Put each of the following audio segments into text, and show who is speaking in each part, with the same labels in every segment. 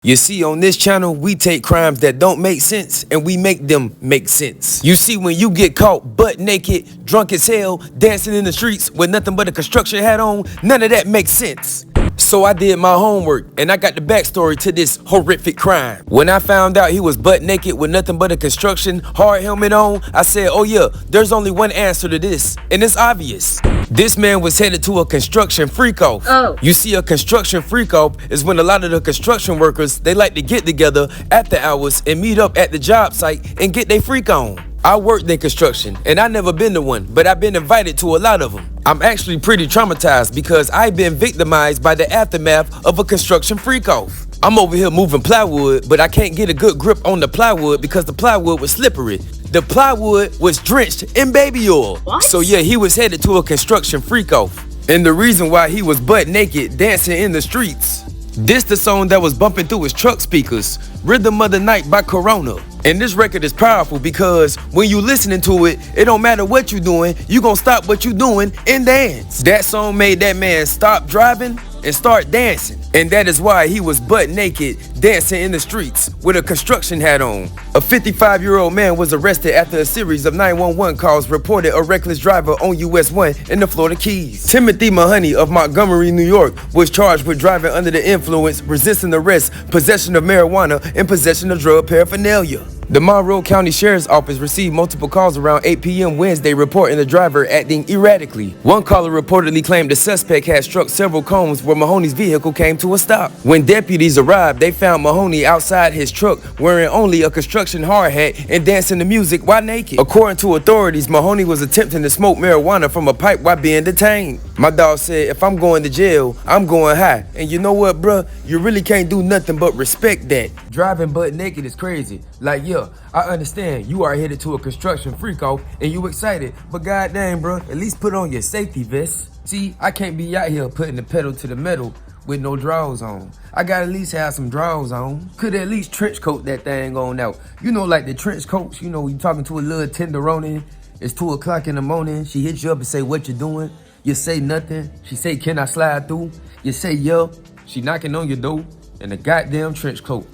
Speaker 1: You see, on this channel, we take crimes that don't make sense and we make them make sense. You see, when you get caught butt naked, drunk as hell, dancing in the streets with nothing but a construction hat on, none of that makes sense. So I did my homework and I got the backstory to this horrific crime. When I found out he was butt naked with nothing but a construction hard helmet on, I said, oh yeah, there's only one answer to this, and it's obvious. This man was headed to a construction freak-off. You see, a construction freak-off is when a lot of the construction workers, they like to get together after hours and meet up at the job site and get their freak on. I worked in construction and I never been to one, but I've been invited to a lot of them. I'm actually pretty traumatized because I've been victimized by the aftermath of a construction freak-off. I'm over here moving plywood, but I can't get a good grip on the plywood because the plywood was slippery. The plywood was drenched in baby oil. What? So yeah, he was headed to a construction freak-off. And the reason why he was butt naked dancing in the streets. This the song that was bumping through his truck speakers, Rhythm of the Night by Corona. And this record is powerful because when you listening to it, it don't matter what you doing, you gonna stop what you doing and dance. That song made that man stop driving and start dancing. And that is why he was butt naked dancing in the streets with a construction hat on. A 55-year-old man was arrested after a series of 911 calls reported a reckless driver on US1 in the Florida Keys. Timothy Mahoney of Montgomery, New York was charged with driving under the influence, resisting arrest, possession of marijuana, and possession of drug paraphernalia. The Monroe County Sheriff's Office received multiple calls around 8 p.m. Wednesday reporting the driver acting erratically. One caller reportedly claimed the suspect had struck several cones where Mahoney's vehicle came to a stop. When deputies arrived, they found Mahoney outside his truck wearing only a construction hard hat and dancing to music while naked. According to authorities, Mahoney was attempting to smoke marijuana from a pipe while being detained. My dog said, if I'm going to jail, I'm going high. And you know what, bruh? You really can't do nothing but respect that. Driving butt naked is crazy. Like, yeah, I understand you are headed to a construction freak-off and you excited, but goddamn, bro, at least put on your safety vest. See, I can't be out here putting the pedal to the metal with no drawers on. I gotta at least have some drawers on. Could at least trench coat that thing on out. You know, like the trench coats, you know, you talking to a little tenderoni, it's 2 o'clock in the morning, she hits you up and say, what you doing? You say nothing, she say, can I slide through? You say, yeah, she knocking on your door in a goddamn trench coat.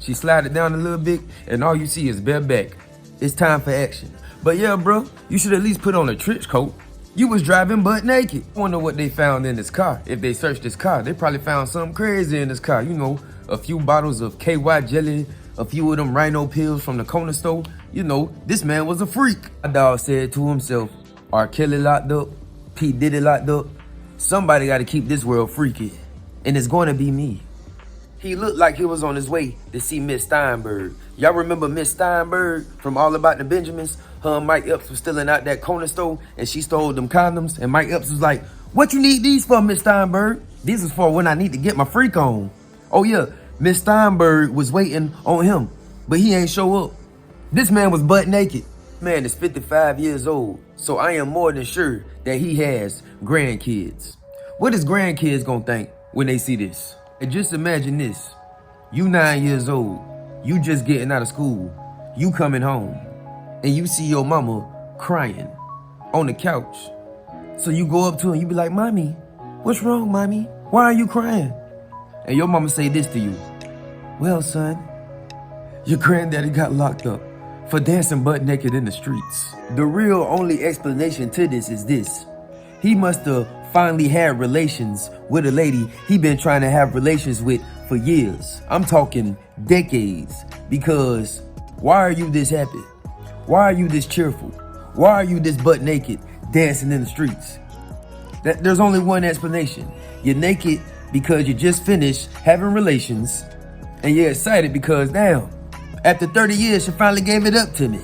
Speaker 1: She slide it down a little bit, and all you see is bare back. It's time for action. But yeah, bro, you should at least put on a trench coat. You was driving butt naked. I wonder what they found in this car. If they searched this car, they probably found something crazy in this car. You know, a few bottles of KY jelly, a few of them rhino pills from the corner store. You know, this man was a freak. My dog said to himself, R. Kelly locked up, P. Diddy locked up. Somebody got to keep this world freaky, and it's going to be me. He looked like he was on his way to see Miss Steinberg. Y'all remember Miss Steinberg from All About the Benjamins? Her and Mike Epps was stealing out that corner store and she stole them condoms. And Mike Epps was like, what you need these for, Miss Steinberg? These is for when I need to get my freak on. Oh yeah, Miss Steinberg was waiting on him, but he ain't show up. This man was butt naked. Man is 55 years old, so I am more than sure that he has grandkids. What is grandkids gonna think when they see this? And just imagine this, you 9 years old, you just getting out of school, you coming home, and you see your mama crying on the couch. So you go up to her and you be like, mommy, what's wrong, mommy? Why are you crying? And your mama say this to you, well, son, your granddaddy got locked up for dancing butt naked in the streets. The real only explanation to this is this. He must have finally had relations with a lady he been trying to have relations with for years. I'm talking decades. Because why are you this happy? Why are you this cheerful? Why are you this butt naked dancing in the streets? There's only one explanation. You're naked because you just finished having relations and you're excited because, damn, after 30 years, she finally gave it up to me.